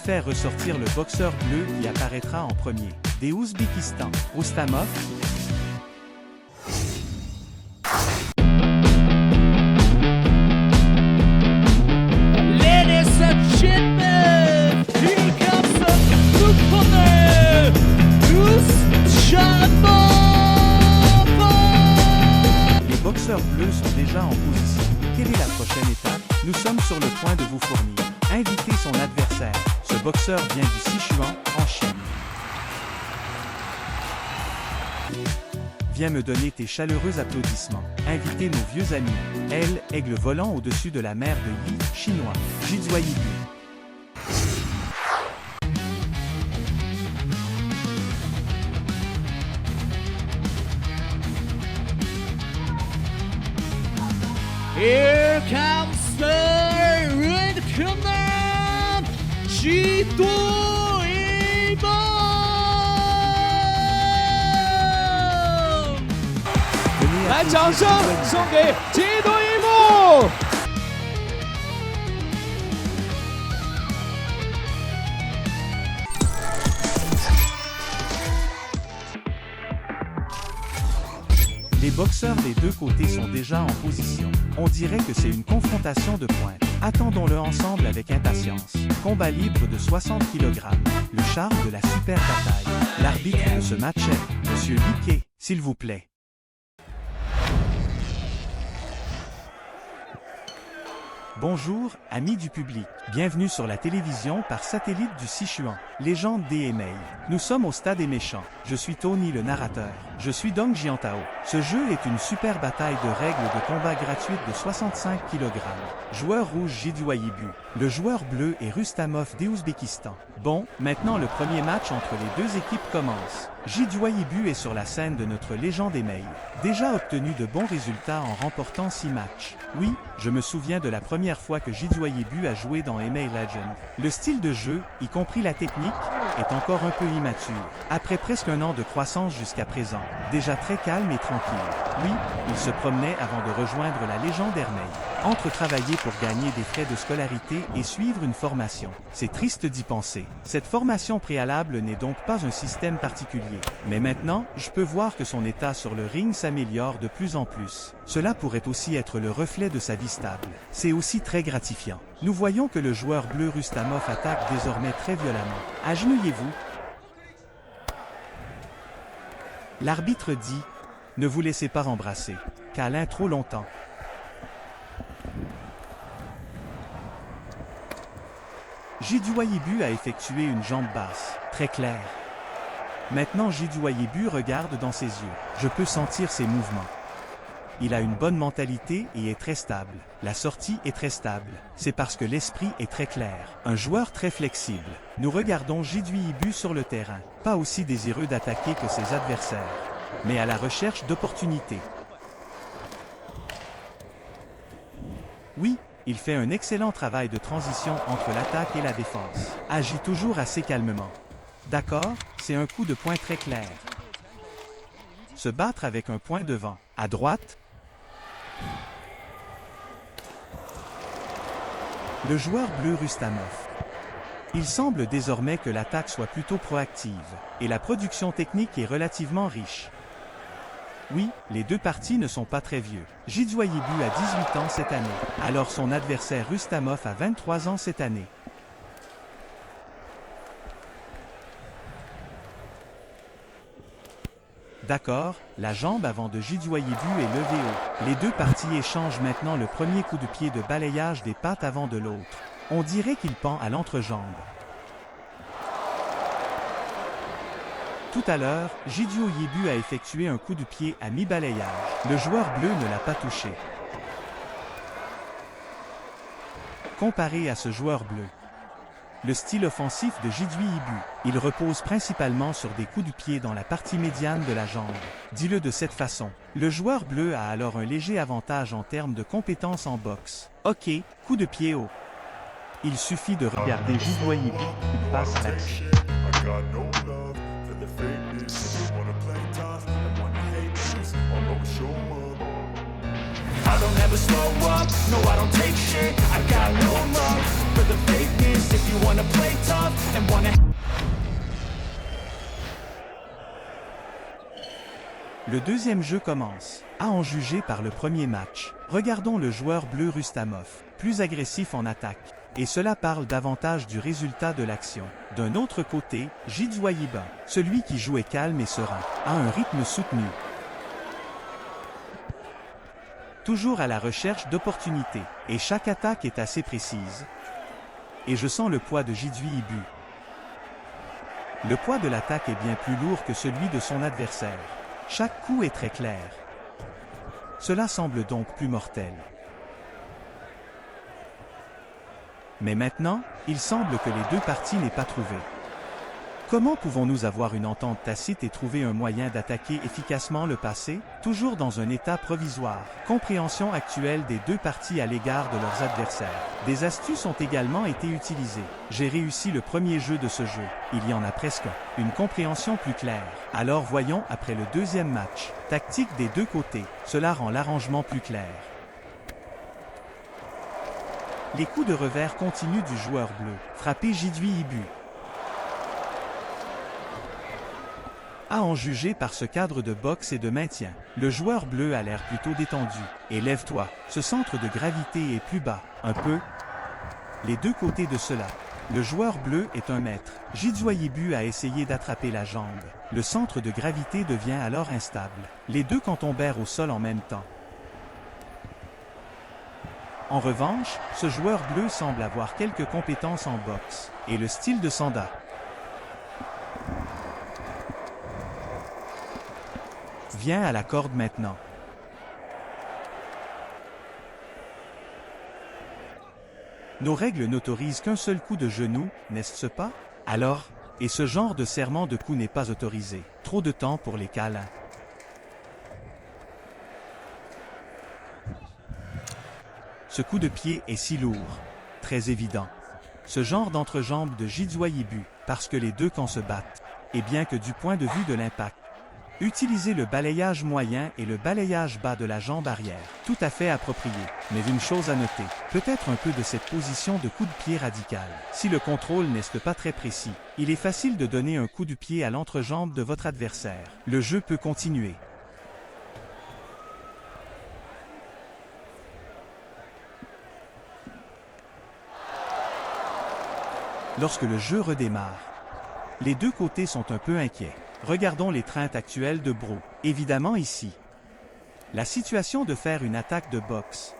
faire ressortir le boxeur bleu qui apparaîtra en premier. Des Ouzbékistan, Roustamov. Ladies and gentlemen, here comes the newcomer, Roustamov. Les boxeurs bleus sont déjà en position. Quelle est la prochaine étape? Nous sommes sur le point de vous fournir. Invitez son adversaire. Ce boxeur vient du Sichuan, en Chine. Viens me donner tes chaleureux applaudissements. Invitez nos vieux amis. Elle, aigle volant au-dessus de la mer de Yi, chinois. Jidzuayibu. Here comes the red command, Jidzuayibu. Venez 来， applaudir 掌声 Jidzuayibu. 送给吉多一木。 Les boxeurs des deux côtés sont déjà en position. On dirait que c'est une confrontation de pointe. Attendons-le ensemble avec impatience. Combat libre de 60 kg. Le charme de la super bataille. L'arbitre de ce match est Monsieur Liquet, s'il vous plaît. Bonjour, amis du public. Bienvenue sur la télévision par satellite du Sichuan, légende des emails. Nous sommes au stade des méchants. Je suis Tony le narrateur. Je suis Dong Jiantao. Ce jeu est une super bataille de règles de combat gratuite de 65 kg. Joueur rouge Jidzuayibu. Le joueur bleu est Rustamov d'Ouzbékistan. Bon, maintenant le premier match entre les deux équipes commence. Jidzuayibu est sur la scène de notre légende email. Déjà obtenu de bons résultats en remportant 6 matchs. Oui, je me souviens de la première fois que Jidzuayibu a joué dans Email Legend. Le style de jeu, y compris la technique, est encore un peu immature. Après presque un an de croissance jusqu'à présent, déjà très calme et tranquille. Oui, il se promenait avant de rejoindre la légende Hermei. Entre travailler pour gagner des frais de scolarité et suivre une formation. C'est triste d'y penser. Cette formation préalable n'est donc pas un système particulier. Mais maintenant, je peux voir que son état sur le ring s'améliore de plus en plus. Cela pourrait aussi être le reflet de sa vie stable. C'est aussi très gratifiant. Nous voyons que le joueur bleu Rustamov attaque désormais très violemment. Agenouillez-vous. L'arbitre dit « Ne vous laissez pas embrasser. Câlin trop longtemps. » Jidzuayibu a effectué une jambe basse, très claire. Maintenant Jidzuayibu regarde dans ses yeux. Je peux sentir ses mouvements. Il a une bonne mentalité et est très stable. La sortie est très stable. C'est parce que l'esprit est très clair. Un joueur très flexible. Nous regardons Jidzuayibu sur le terrain. Pas aussi désireux d'attaquer que ses adversaires, mais à la recherche d'opportunités. Oui, il fait un excellent travail de transition entre l'attaque et la défense. Agit toujours assez calmement. D'accord, c'est un coup de poing très clair. Se battre avec un point devant. À droite. Le joueur bleu Rustamov. Il semble désormais que l'attaque soit plutôt proactive, et la production technique est relativement riche. Oui, les deux parties ne sont pas très vieux. Jidzuayibu a 18 ans cette année, alors son adversaire Rustamov a 23 ans cette année. D'accord, la jambe avant de Jidzuayibu est levée haut. Les deux parties échangent maintenant le premier coup de pied de balayage des pattes avant de l'autre. On dirait qu'il pend à l'entrejambe. Tout à l'heure, Jidzuayibu a effectué un coup de pied à mi-balayage. Le joueur bleu ne l'a pas touché. Comparé à ce joueur bleu, le style offensif de Jidzuayibu, il repose principalement sur des coups de pied dans la partie médiane de la jambe. Dis-le de cette façon. Le joueur bleu a alors un léger avantage en termes de compétences en boxe. Ok, coup de pied haut. Il suffit de regarder Jidzuayibu, il passe à l'action. I don't ever slow up, no I don't take shit, I got no love for the fakeness if you wanna play tough and wanna. Le deuxième jeu commence. À en juger par le premier match, regardons le joueur bleu Rustamov, plus agressif en attaque. Et cela parle davantage du résultat de l'action. D'un autre côté, Jidzoyiba, celui qui jouait calme et serein, a un rythme soutenu. Toujours à la recherche d'opportunités, et chaque attaque est assez précise. Et je sens le poids de Jidzoyibu. Le poids de l'attaque est bien plus lourd que celui de son adversaire. Chaque coup est très clair. Cela semble donc plus mortel. Mais maintenant, il semble que les deux parties n'aient pas trouvé. Comment pouvons-nous avoir une entente tacite et trouver un moyen d'attaquer efficacement le passé, toujours dans un état provisoire? Compréhension actuelle des deux parties à l'égard de leurs adversaires. Des astuces ont également été utilisées. J'ai réussi le premier jeu de ce jeu. Il y en a presque un. Une compréhension plus claire. Alors voyons après le deuxième match. Tactique des deux côtés. Cela rend l'arrangement plus clair. Les coups de revers continuent du joueur bleu. Frappé Jidzoyibu. À en juger par ce cadre de boxe et de maintien, le joueur bleu a l'air plutôt détendu. Et lève-toi, ce centre de gravité est plus bas, un peu. Les deux côtés de cela. Le joueur bleu est un maître. Jidzoyibu a essayé d'attraper la jambe. Le centre de gravité devient alors instable. Les deux quand tombèrent au sol en même temps. En revanche, ce joueur bleu semble avoir quelques compétences en boxe. Et le style de Sanda. Viens à la corde maintenant. Nos règles n'autorisent qu'un seul coup de genou, n'est-ce pas? Alors, et ce genre de serrement de cou n'est pas autorisé. Trop de temps pour les câlins. Ce coup de pied est si lourd. Très évident. Ce genre d'entrejambe de Jidzoyibu, parce que les deux camps se battent. Et bien que du point de vue de l'impact, utilisez le balayage moyen et le balayage bas de la jambe arrière, tout à fait approprié. Mais une chose à noter, peut-être un peu de cette position de coup de pied radical. Si le contrôle n'est pas très précis, il est facile de donner un coup de pied à l'entrejambe de votre adversaire. Le jeu peut continuer. Lorsque le jeu redémarre, les deux côtés sont un peu inquiets. Regardons l'étreinte actuelle de Bro. Évidemment ici. La situation de faire une attaque de boxe.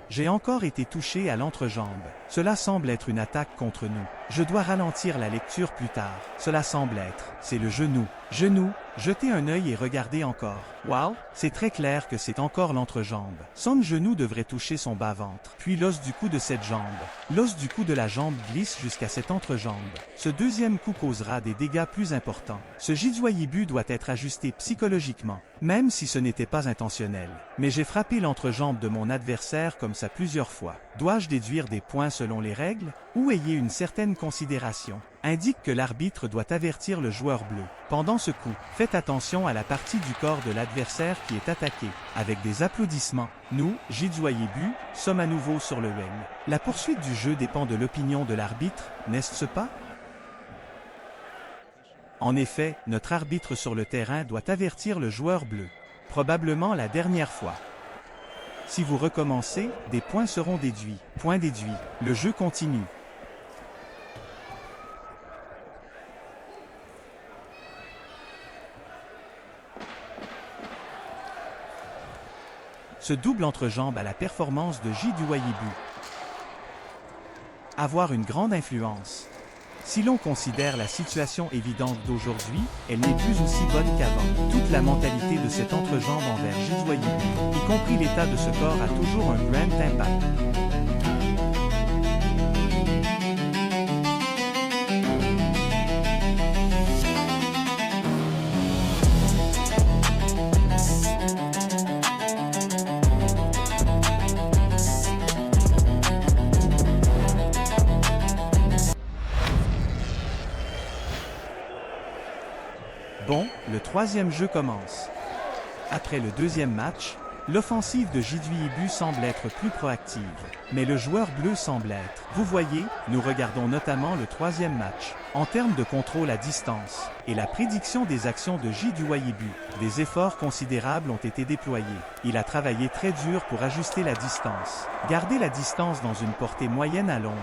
J'ai encore été touché à l'entrejambe. Cela semble être une attaque contre nous. Je dois ralentir la lecture plus tard. Cela semble être. C'est le genou. Genou. Jetez un œil et regardez encore. Wow, c'est très clair que c'est encore l'entrejambe. Son genou devrait toucher son bas-ventre. Puis l'os du cou de cette jambe. L'os du cou de la jambe glisse jusqu'à cette entrejambe. Ce deuxième coup causera des dégâts plus importants. Ce Jidzoyibu doit être ajusté psychologiquement, même si ce n'était pas intentionnel. Mais j'ai frappé l'entrejambe de mon adversaire comme ça plusieurs fois. Dois-je déduire des points selon les règles? Ou ayez une certaine considération? Indique que l'arbitre doit avertir le joueur bleu. Pendant ce coup, faites attention à la partie du corps de l'adversaire qui est attaquée. Avec des applaudissements, nous, Jidzoyibu, sommes à nouveau sur le ring. La poursuite du jeu dépend de l'opinion de l'arbitre, n'est-ce pas? En effet, notre arbitre sur le terrain doit avertir le joueur bleu. Probablement la dernière fois. Si vous recommencez, des points seront déduits. Point déduit. Le jeu continue. Ce double entrejambe à la performance de Jidzoyibu. Avoir une grande influence. Si l'on considère la situation évidente d'aujourd'hui, elle n'est plus aussi bonne qu'avant. Toute la mentalité de cette entrejambe envers Jidzoyibu, y compris l'état de ce corps, a toujours un grand impact. Bon, le troisième jeu commence. Après le deuxième match, L'offensive de Jidouibu semble être plus proactive, mais le joueur bleu semble être. Vous voyez, nous regardons notamment le troisième match. En termes de contrôle à distance et la prédiction des actions de Jidouibu, des efforts considérables ont été déployés. Il a travaillé très dur pour ajuster la distance. Garder la distance dans une portée moyenne à longue.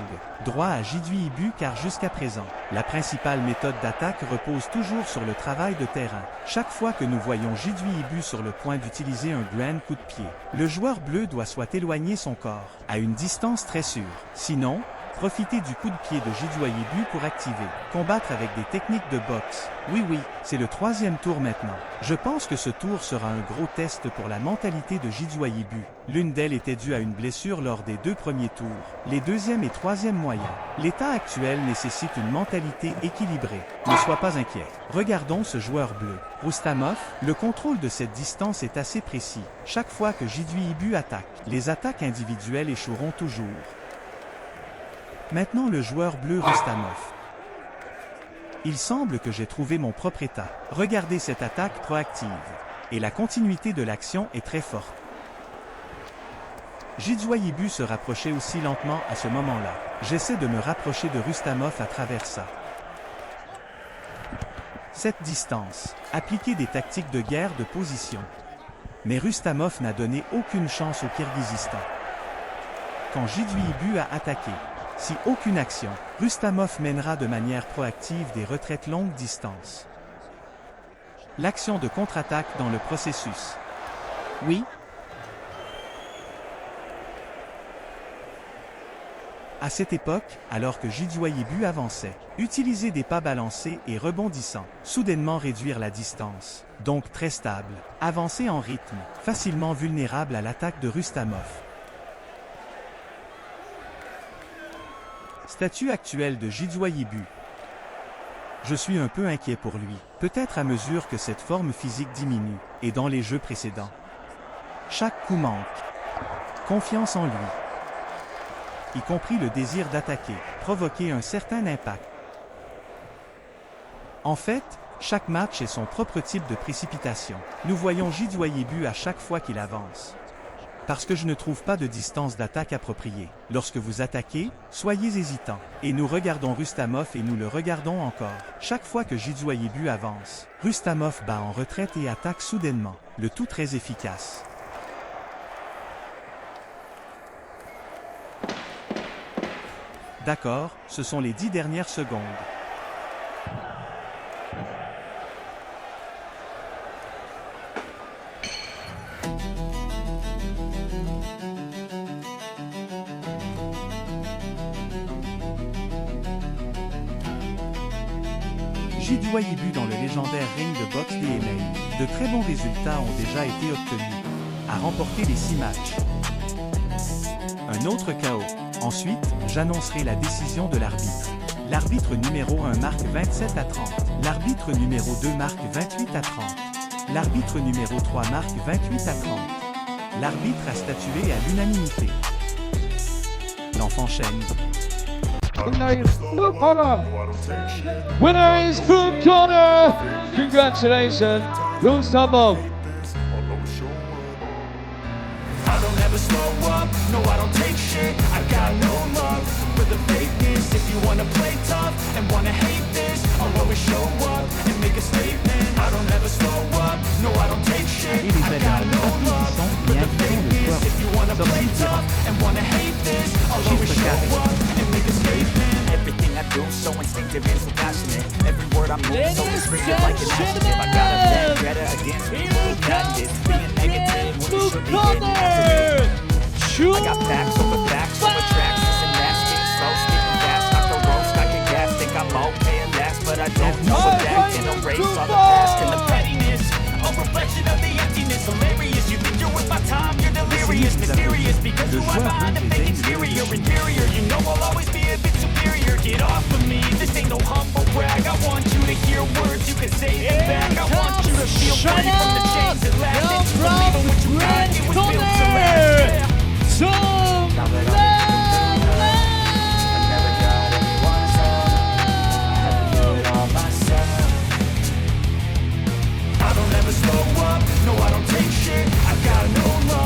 Droit à Jidouibu car jusqu'à présent, la principale méthode d'attaque repose toujours sur le travail de terrain. Chaque fois que nous voyons Jidouibu sur le point d'utiliser un grand coup de pied, le joueur bleu doit soit éloigner son corps à une distance très sûre. Sinon, profitez du coup de pied de Jidouibu pour activer. Combattre avec des techniques de boxe. Oui, c'est le troisième tour maintenant. Je pense que ce tour sera un gros test pour la mentalité de Jidouibu. L'une d'elles était due à une blessure lors des 2 premiers tours. Les deuxième et troisième moyens. L'état actuel nécessite une mentalité équilibrée. Ne sois pas inquiet. Regardons ce joueur bleu. Rustamov, le contrôle de cette distance est assez précis. Chaque fois que Jidouibu attaque, les attaques individuelles échoueront toujours. Maintenant le joueur bleu Rustamov. Il semble que j'ai trouvé mon propre état. Regardez cette attaque proactive. Et la continuité de l'action est très forte. Jidouibu se rapprochait aussi lentement à ce moment-là. J'essaie de me rapprocher de Rustamov à travers ça. Cette distance. Appliquer des tactiques de guerre de position. Mais Rustamov n'a donné aucune chance au Kirghizistan. Quand Jidouibu a attaqué, si aucune action, Rustamov mènera de manière proactive des retraites longue distance. L'action de contre-attaque dans le processus. Oui. À cette époque, alors que Jidouibu avançait, utiliser des pas balancés et rebondissants, soudainement réduire la distance, donc très stable, avancer en rythme, facilement vulnérable à l'attaque de Rustamov. Statut actuel de Jidouibu. Je suis un peu inquiet pour lui, peut-être à mesure que cette forme physique diminue, et dans les jeux précédents. Chaque coup manque. Confiance en lui. Y compris le désir d'attaquer, provoquer un certain impact. En fait, chaque match est son propre type de précipitation. Nous voyons Jidouibu à chaque fois qu'il avance. Parce que je ne trouve pas de distance d'attaque appropriée. Lorsque vous attaquez, soyez hésitant. Et nous regardons Rustamov et nous le regardons encore. Chaque fois que Jidouibu avance, Rustamov bat en retraite et attaque soudainement. Le tout très efficace. D'accord, ce sont les 10 dernières secondes. Jidouibu dans le légendaire ring de boxe DMA. De très bons résultats ont déjà été obtenus. A remporté les 6 matchs. Un autre KO. Ensuite, j'annoncerai la décision de l'arbitre. L'arbitre numéro 1 marque 27 à 30. L'arbitre numéro 2 marque 28 à 30. L'arbitre numéro 3 marque 28 à 30. L'arbitre a statué à l'unanimité. L'enfant chaîne. Winner is Blue Corner! Winner is Blue Corner! Congratulations, Rustamov! I don't ever slow up, no I don't take shit. I got no love for the fakeness. If you wanna play tough and wanna hate this, I'll always show up and make a statement. I don't ever slow up, no I don't take shit. I got no love for the fakeness. If you wanna play tough and wanna hate this, I'll always show up and make a statement. Everything I do so instinctive and so passionate. Every word I move so restricted like an adjective. I got a vendetta against people who got this. Being negative when you should be getting I got facts over facts over tracks. Listen, that's getting slow, skipping fast. Knock the road, stuck in gas. Think I'm okay at last, but I don't know what that can erase all the past and the pettiness. A reflection of the emptiness, hilarious. You think you're worth my time, you're delirious, mysterious. Because you are behind the fake exterior, inferior. You know I'll always be a bit superior. Get off of me, this ain't no humble brag. I want you to hear words you can say them back. I want you to feel free from the chains that last. And you believe in what you got, it was built to last. So I don't ever slow up, no I don't take shit. I got no love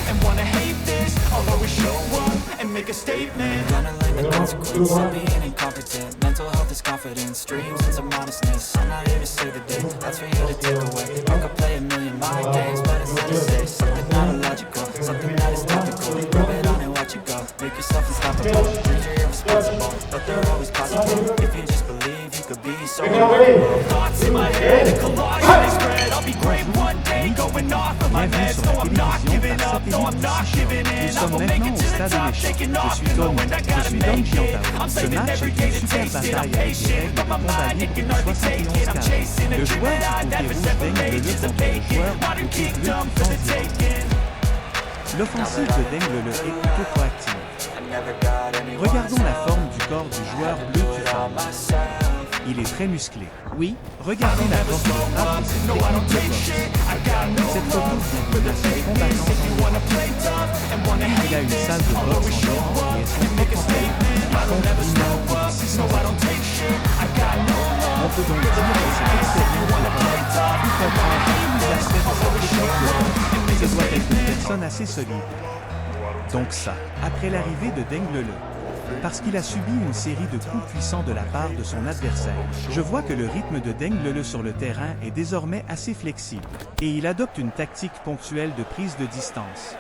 and wanna hate this, I'll always show up and make a statement. Gonna learn the consequence of being incompetent. Mental health is confidence, dreams and some modestness. I'm not here to save the day, that's for you to take away. I could play a million mind games, but instead I say something not illogical, something that is topical. Rub it on and watch it go, make yourself unstoppable. Dreams are irresponsible, but they're always possible. If you just believe, you could be so remarkable. Thoughts in my head, a collage and they spread. I'll be great one day, going off of my meds. No, I'm not giving up, no, I'm not giving in. I will make it to the top, shaking off and knowing I gotta make it. I'm saving every day to taste it. I'm patient, but my mind, it can hardly take it. I'm chasing a dream that I never separated. A vacant, modern kingdom for the taking. L'offensive de Deng Lele est plutôt proactive. Regardons la forme du corps du joueur bleu Tufan. Il est très musclé. Oui, regardez la force de frappe de cette technique de boxe. Cette photo vient de son combattant en il a une salle de boxe en Iran et elles sont très confortables. Par contre, il n'a pas 600 On peut donc dire que cette expérience de pu comprendre tous les aspects de cette technique de boxe. Ce doit être une personne assez solide. Donc ça, après l'arrivée de Deng Lele. Parce qu'il a subi une série de coups puissants de la part de son adversaire. Je vois que le rythme de Deng Lele sur le terrain est désormais assez flexible, et il adopte une tactique ponctuelle de prise de distance.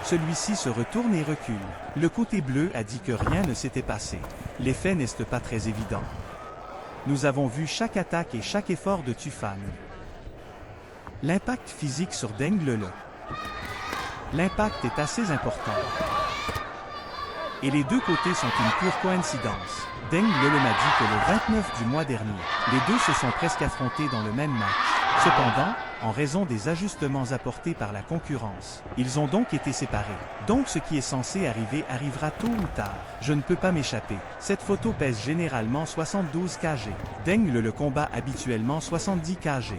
Celui-ci se retourne et recule. Le côté bleu a dit que rien ne s'était passé. L'effet n'est pas très évident. Nous avons vu chaque attaque et chaque effort de Tufan. L'impact physique sur Deng Lele. L'impact est assez important. Et les deux côtés sont une pure coïncidence. Deng Lele m'a dit que le 29 du mois dernier, les deux se sont presque affrontés dans le même match. Cependant, en raison des ajustements apportés par la concurrence, ils ont donc été séparés. Donc ce qui est censé arriver arrivera tôt ou tard. Je ne peux pas m'échapper. Cette photo pèse généralement 72 kg. Deng Lele combat habituellement 70 kg.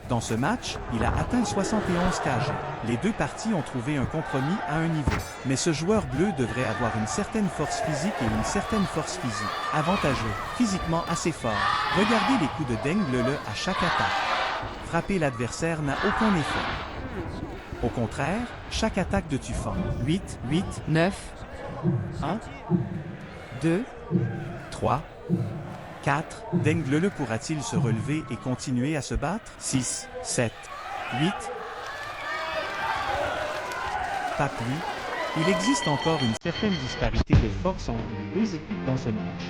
Dans ce match, il a atteint 71 kg. Les deux parties ont trouvé un compromis à un niveau. Mais ce joueur bleu devrait avoir une certaine force physique et une certaine force physique. Avantageux, physiquement assez fort. Regardez les coups de Deng Lele à chaque attaque. Frapper l'adversaire n'a aucun effet. Au contraire, chaque attaque de Tufan. 8, 8, 9, 1, 2, 3, 4. Deng Lele pourra-t-il se relever et continuer à se battre? 6, 7, 8. Pas plus. Il existe encore une certaine disparité de force entre les deux équipes dans ce match.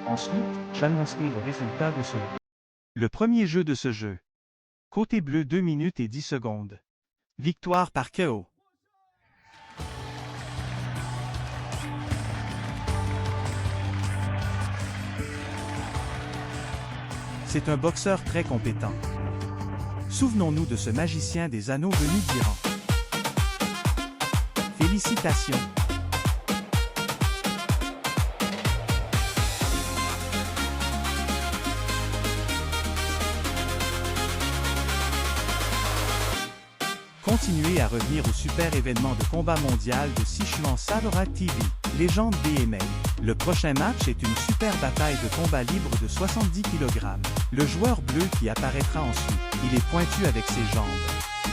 Ensuite, j'annoncerai le résultat de ce jeu. Le premier jeu de ce jeu. Côté bleu 2 minutes et 10 secondes. Victoire par KO. C'est un boxeur très compétent. Souvenons-nous de ce magicien des anneaux venu d'Iran. Félicitations. Continuez à revenir au super événement de combat mondial de Sichuan Samurai TV, légende DMA. Le prochain match est une super bataille de combat libre de 70 kg. Le joueur bleu qui apparaîtra ensuite, il est pointu avec ses jambes.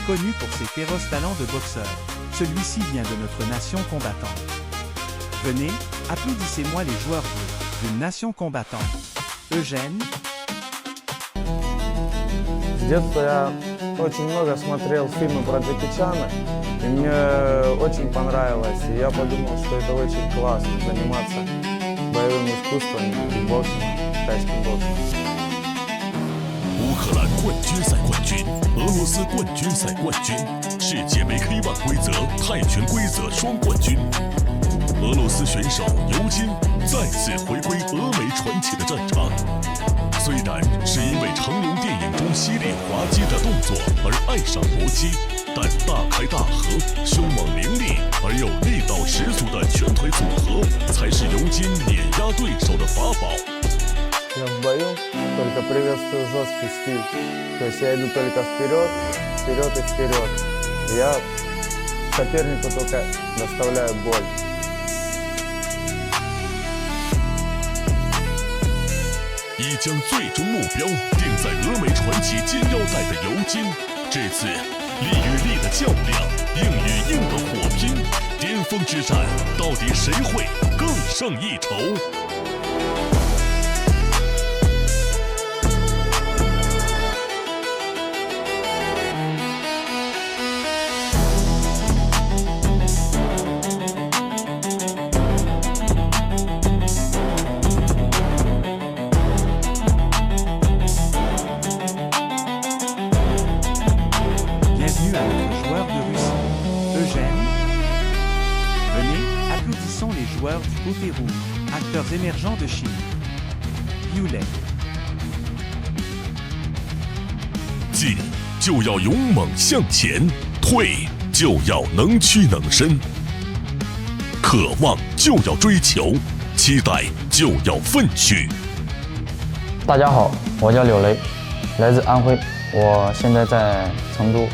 Connu pour ses féroces talents de boxeur, celui-ci vient de notre nation combattante. Venez, applaudissez-moi les joueurs bleus, d'une nation combattante. Eugène. С детства я очень много смотрел фильмы про Джеки Чана, и мне очень понравилось. И я подумал, что это очень классно заниматься боевым искусством, кикбоксом, тайским боксом. 乌克兰冠军赛冠军，俄罗斯冠军赛冠军，世界杯 K1 规则、泰拳规则双冠军。俄罗斯选手尤金再次回归俄美传奇的战场。虽然是因为成犀利滑稽的动作而爱上搏击，但大开大合、凶猛凌厉而又力道十足的拳腿组合，才是尤金碾压对手的法宝。 Я в бою только приветствую жесткий стиль. То есть я иду только вперед, вперед и вперед. Я сопернику только доставляю боль. 已将最终目标定在峨眉传奇金腰带的尤金，这次力与力的较量，硬与硬的火拼，巅峰之战到底谁会更胜一筹？ Bienvenue à notre joueur de Russie, Eugène. Venez, applaudissons les joueurs du côté rouge, acteurs émergents de Chine. Liu Lei. 进就要勇猛向前，退就要能屈能伸，渴望就要追求，期待就要奋去。 大家好，我叫柳雷，来自安徽，我现在在成都。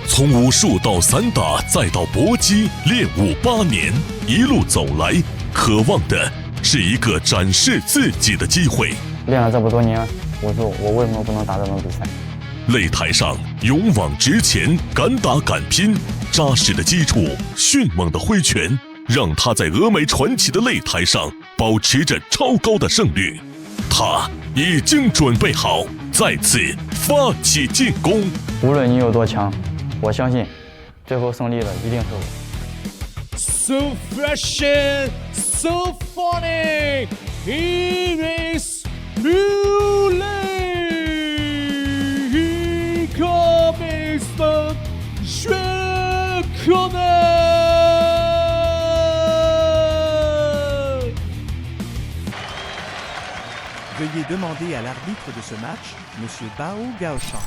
从武术到散打，再到搏击，练武8年，一路走来，渴望的是一个展示自己的机会。练了这么多年武术，我为什么不能打这种比赛？擂台上勇往直前，敢打敢拼，扎实的基础，迅猛的挥拳，让他在峨眉传奇的擂台上保持着超高的胜率。他已经准备好，再次发起进攻。无论你有多强。 我相信，最后胜利的一定是我。 So fresh and so funny. Here is Liu Lei. He comes from Xue Corner. Veuillez demander à l'arbitre de ce match, Monsieur Bao Gaoshan.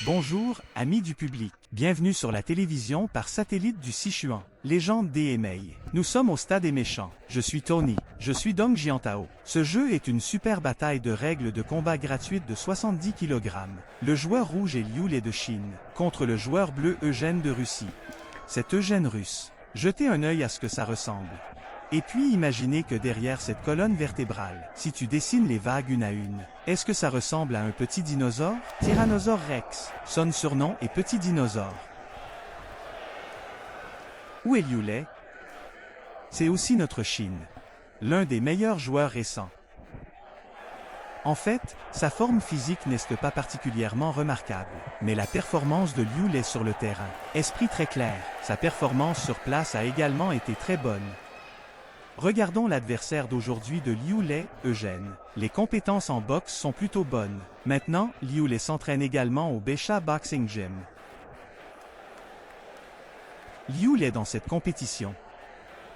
Bonjour, amis du public. Bienvenue sur la télévision par satellite du Sichuan, légende des Emei. Nous sommes au stade des méchants. Je suis Tony. Je suis Dong Jiantao. Ce jeu est une super bataille de règles de combat gratuite de 70 kg. Le joueur rouge est Liu Lei de Chine, contre le joueur bleu Eugène de Russie. C'est Eugène russe. Jetez un œil à ce que ça ressemble. Et puis imaginez que derrière cette colonne vertébrale, si tu dessines les vagues une à une, est-ce que ça ressemble à un petit dinosaure? Tyrannosaure Rex. Son surnom est Petit Dinosaure. Où est Liu Lei? C'est aussi notre Chine. L'un des meilleurs joueurs récents. En fait, sa forme physique n'est pas particulièrement remarquable, mais la performance de Liu Lei sur le terrain, esprit très clair, sa performance sur place a également été très bonne. Regardons l'adversaire d'aujourd'hui de Liu Lei, Eugène. Les compétences en boxe sont plutôt bonnes. Maintenant, Liu Lei s'entraîne également au Becha Boxing Gym. Liu Lei dans cette compétition.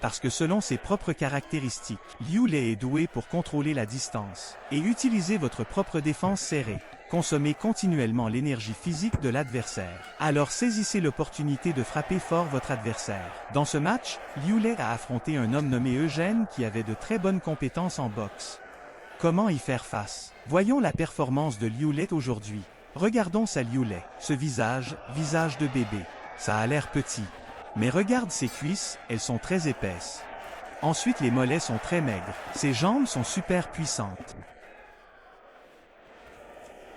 Parce que selon ses propres caractéristiques, Liu Lei est doué pour contrôler la distance et utiliser votre propre défense serrée. Consommez continuellement l'énergie physique de l'adversaire. Alors saisissez l'opportunité de frapper fort votre adversaire. Dans ce match, Liu Lei a affronté un homme nommé Eugène qui avait de très bonnes compétences en boxe. Comment y faire face? Voyons la performance de Liu Lei aujourd'hui. Regardons sa Liu Lei. Ce visage, visage de bébé. Ça a l'air petit. Mais regarde ses cuisses, elles sont très épaisses. Ensuite les mollets sont très maigres. Ses jambes sont super puissantes.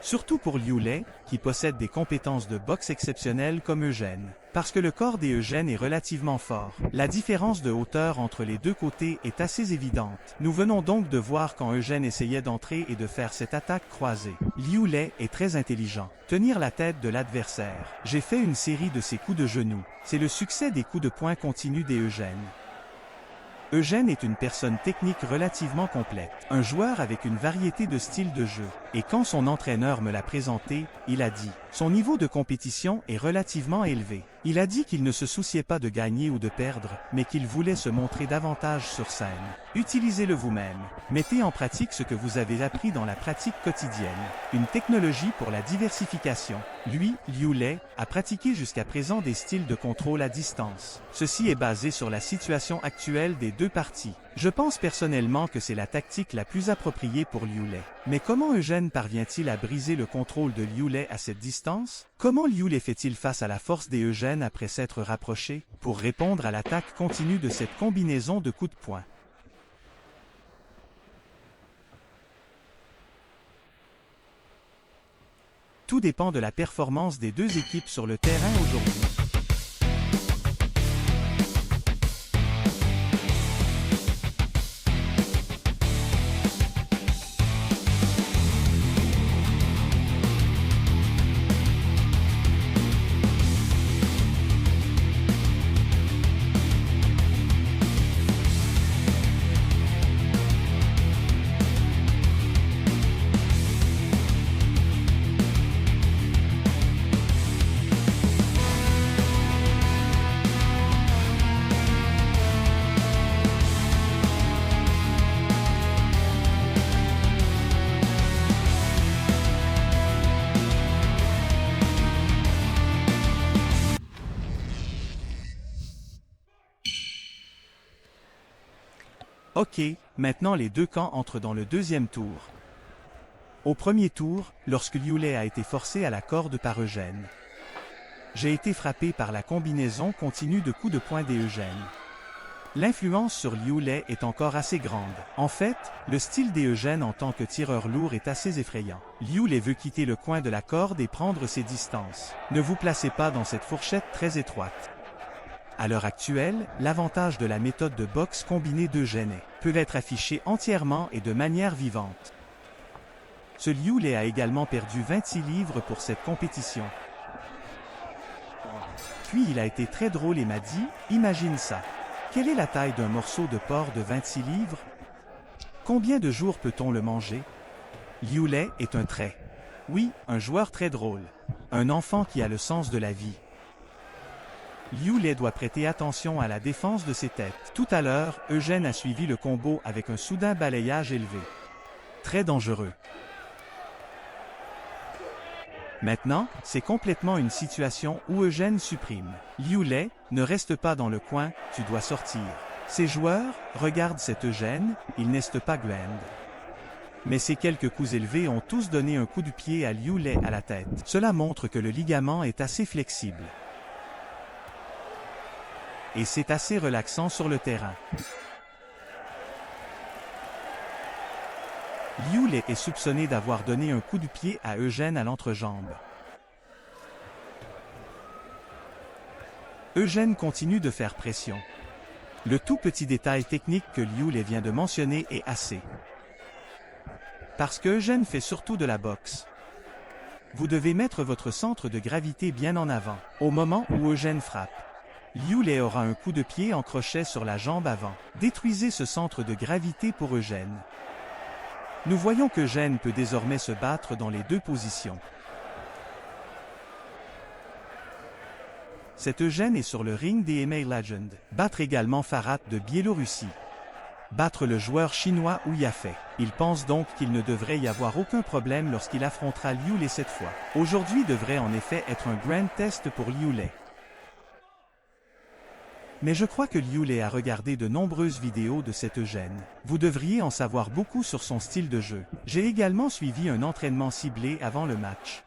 Surtout pour Liu Lei, qui possède des compétences de boxe exceptionnelles comme Eugène. Parce que le corps des Eugène est relativement fort, la différence de hauteur entre les deux côtés est assez évidente. Nous venons donc de voir quand Eugène essayait d'entrer et de faire cette attaque croisée. Liu Lei est très intelligent. Tenir la tête de l'adversaire. J'ai fait une série de ces coups de genoux. C'est le succès des coups de poing continus des Eugène. Eugène est une personne technique relativement complète, un joueur avec une variété de styles de jeu. Et quand son entraîneur me l'a présenté, il a dit « Son niveau de compétition est relativement élevé ». Il a dit qu'il ne se souciait pas de gagner ou de perdre, mais qu'il voulait se montrer davantage sur scène. Utilisez-le vous-même. Mettez en pratique ce que vous avez appris dans la pratique quotidienne. Une technologie pour la diversification. Lui, Liu Lei, a pratiqué jusqu'à présent des styles de contrôle à distance. Ceci est basé sur la situation actuelle des deux parties. Je pense personnellement que c'est la tactique la plus appropriée pour Liu Lei. Mais comment Eugène parvient-il à briser le contrôle de Liu Lei à cette distance? Comment Liu Lei fait-il face à la force des Eugène après s'être rapproché, pour répondre à l'attaque continue de cette combinaison de coups de poing? Tout dépend de la performance des deux équipes sur le terrain aujourd'hui. Ok, maintenant les deux camps entrent dans le deuxième tour. Au premier tour, lorsque Liu Lei a été forcé à la corde par Eugène, j'ai été frappé par la combinaison continue de coups de poing des Eugène. L'influence sur Liu Lei est encore assez grande. En fait, le style des Eugène en tant que tireur lourd est assez effrayant. Liu Lei veut quitter le coin de la corde et prendre ses distances. Ne vous placez pas dans cette fourchette très étroite. À l'heure actuelle, l'avantage de la méthode de boxe combinée d'Eugène peut être affiché entièrement et de manière vivante. Ce Liu Lei a également perdu 26 livres pour cette compétition. Puis il a été très drôle et m'a dit « Imagine ça. Quelle est la taille d'un morceau de porc de 26 livres? Combien de jours peut-on le manger ?» Liu Lei est un joueur très drôle. Un enfant qui a le sens de la vie. Liu Lei doit prêter attention à la défense de ses têtes. Tout à l'heure, Eugène a suivi le combo avec un soudain balayage élevé. Très dangereux. Maintenant, c'est complètement une situation où Eugène supprime. Liu Lei, ne reste pas dans le coin, tu dois sortir. Ces joueurs, regardent cet Eugène, il n'est pas grand. Mais ces quelques coups élevés ont tous donné un coup de pied à Liu Lei à la tête. Cela montre que le ligament est assez flexible. Et c'est assez relaxant sur le terrain. Liu Lei est soupçonné d'avoir donné un coup de pied à Eugène à l'entrejambe. Eugène continue de faire pression. Le tout petit détail technique que Liu Lei vient de mentionner est assez. Parce que Eugène fait surtout de la boxe. Vous devez mettre votre centre de gravité bien en avant, au moment où Eugène frappe. Liu Lei aura un coup de pied en crochet sur la jambe avant. Détruisez ce centre de gravité pour Eugène. Nous voyons qu'Eugène peut désormais se battre dans les deux positions. Cet Eugène est sur le ring des MMA Legends. Battre également Farhat de Biélorussie. Battre le joueur chinois Hu Yafei. Il pense donc qu'il ne devrait y avoir aucun problème lorsqu'il affrontera Liu Lei cette fois. Aujourd'hui devrait en effet être un grand test pour Liu Lei. Mais je crois que Liu Lei a regardé de nombreuses vidéos de cet Eugène. Vous devriez en savoir beaucoup sur son style de jeu. J'ai également suivi un entraînement ciblé avant le match.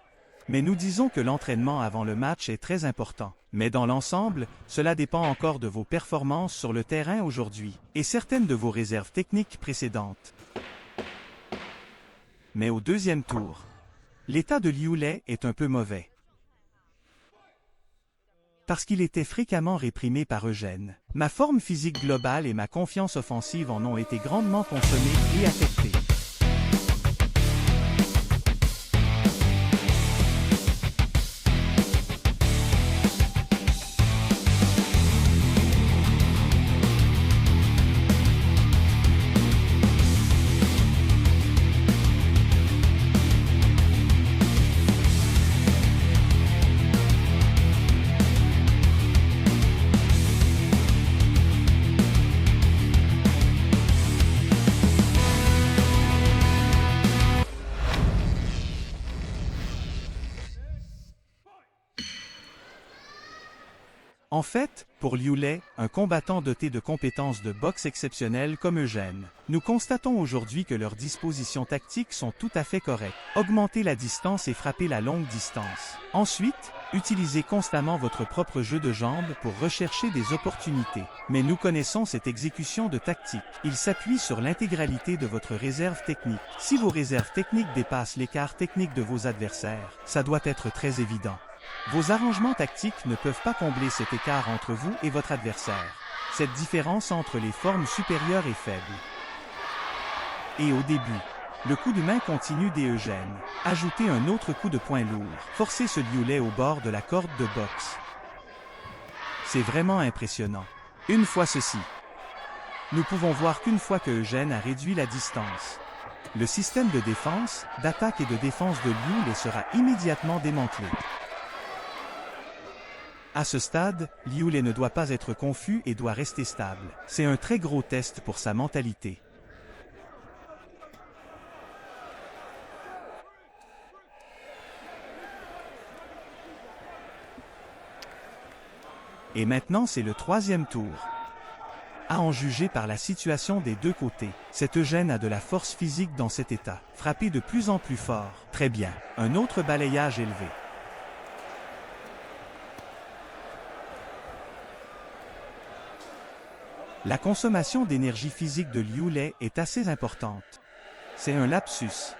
Mais nous disons que l'entraînement avant le match est très important. Mais dans l'ensemble, cela dépend encore de vos performances sur le terrain aujourd'hui, et certaines de vos réserves techniques précédentes. Mais au deuxième tour, l'état de Liu Lei est un peu mauvais. Parce qu'il était fréquemment réprimé par Eugène. Ma forme physique globale et ma confiance offensive en ont été grandement consommées et affectées. En fait, pour Liu Lei, un combattant doté de compétences de boxe exceptionnelles comme Eugène, nous constatons aujourd'hui que leurs dispositions tactiques sont tout à fait correctes. Augmentez la distance et frappez la longue distance. Ensuite, utilisez constamment votre propre jeu de jambes pour rechercher des opportunités. Mais nous connaissons cette exécution de tactique. Il s'appuie sur l'intégralité de votre réserve technique. Si vos réserves techniques dépassent l'écart technique de vos adversaires, ça doit être très évident. Vos arrangements tactiques ne peuvent pas combler cet écart entre vous et votre adversaire. Cette différence entre les formes supérieures est faible. Et au début, le coup de main continu d'Eugène. Ajoutez un autre coup de poing lourd. Forcez ce Liu Lei au bord de la corde de boxe. C'est vraiment impressionnant. Une fois ceci, nous pouvons voir qu'une fois que Eugène a réduit la distance, le système de défense, d'attaque et de défense de Liu Lei sera immédiatement démantelé. À ce stade, Liu Lei ne doit pas être confus et doit rester stable. C'est un très gros test pour sa mentalité. Et maintenant c'est le troisième tour. À en juger par la situation des deux côtés, cet Eugène a de la force physique dans cet état. Frappez de plus en plus fort. Très bien. Un autre balayage élevé. La consommation d'énergie physique de Liu Lei est assez importante. C'est un lapsus.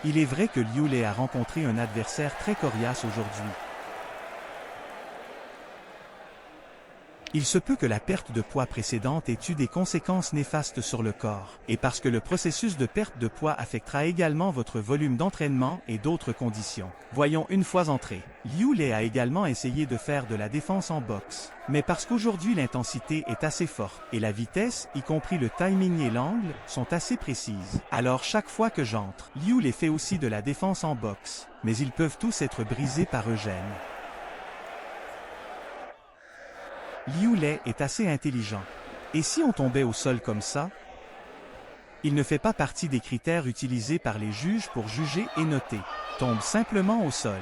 Il est vrai que Liu Lei a rencontré un adversaire très coriace aujourd'hui. Il se peut que la perte de poids précédente ait eu des conséquences néfastes sur le corps, et parce que le processus de perte de poids affectera également votre volume d'entraînement et d'autres conditions. Voyons une fois entré. Liu Lei a également essayé de faire de la défense en boxe, mais parce qu'aujourd'hui l'intensité est assez forte, et la vitesse, y compris le timing et l'angle, sont assez précises. Alors chaque fois que j'entre, Liu Lei fait aussi de la défense en boxe, mais ils peuvent tous être brisés par Eugène. Liu Lei est assez intelligent. Et si on tombait au sol comme ça? Il ne fait pas partie des critères utilisés par les juges pour juger et noter. Tombe simplement au sol.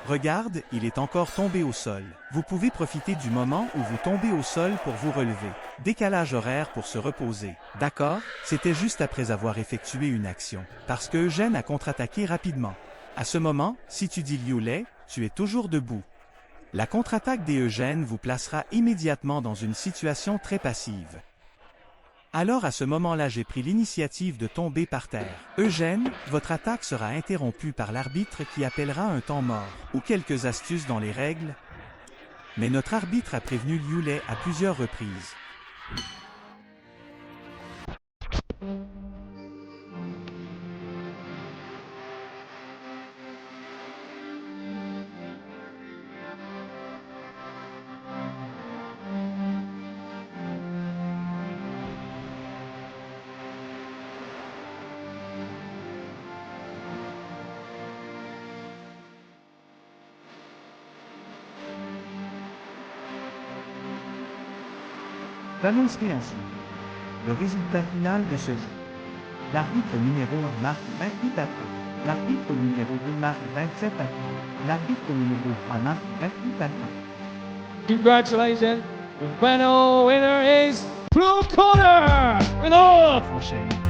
Regarde, il est encore tombé au sol. Vous pouvez profiter du moment où vous tombez au sol pour vous relever. Décalage horaire pour se reposer. D'accord? C'était juste après avoir effectué une action. Parce que Eugène a contre-attaqué rapidement. À ce moment, si tu dis Liu Lei, tu es toujours debout. La contre-attaque d'Eugène vous placera immédiatement dans une situation très passive. Alors à ce moment-là j'ai pris l'initiative de tomber par terre. Eugène, votre attaque sera interrompue par l'arbitre qui appellera un temps mort, ou quelques astuces dans les règles. Mais notre arbitre a prévenu Liu Lei à plusieurs reprises. D'annoncer ainsi le résultat final de ce jeu. L'arbitre numéro 1 marque 28 à 3. L'arbitre numéro 2 marque 27 à 3. L'arbitre numéro 3 marque 28 à 3. Congratulations, the final winner is Blue Corner! Une autre prochaine.